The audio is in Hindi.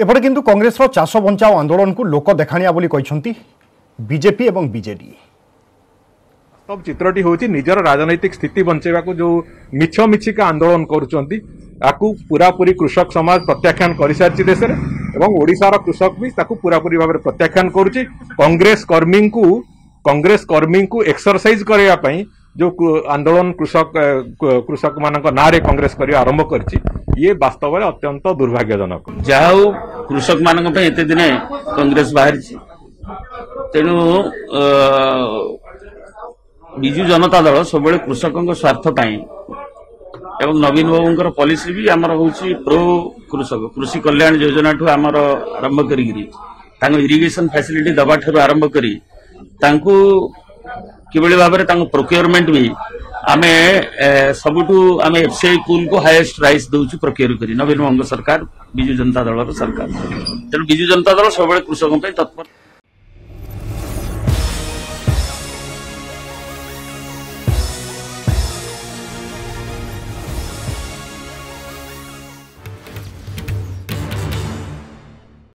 एपटे किंतु कांग्रेस चाष बंचाओ आंदोलन को लोक देखाणिया बोली कहछंती बीजेपी एवं बीजेडी। सब चित्रटी होची निजर राजनैतिक स्थिति बंचेबा को जो मिछ मिछिका आंदोलन करूचंती आकु पूरा पूरी कृषक समाज प्रत्याख्यान कर सारी देश में एवं ओडिशार कृषक भी ताकू पूरा पूरी भाव प्रत्याख्यान करुच्ची। कांग्रेस कर्मी को एक्सरसाइज करने पई जो आंदोलन कृषक मानक नारे कांग्रेस कर आरंभ करछि ये वास्तव में अत्यंत दुर्भाग्यजनक। जाऊ कृषक मानक एत दिन कांग्रेस बाहर तेणु विजु जनता दल सब कृषकों स्वार्थ एवं नवीन बाबू पॉलिसी भी आमर हूँ प्रो कृषक कृषि कल्याण योजना ठू आमर आरंभ कर इरिगेशन फैसिलिटी दबा ठार आरंभ करी किभली भाव में प्रोक्योरमेंट भी आमे सबुठू आमे एफसीआई पूल को हाईएस्ट प्राइस दउछु प्रोक्योर करी नवीन बाबू सरकार विजु जनता दल सरकार तेणु विजु जनता दल सब कृषकों तत्पर।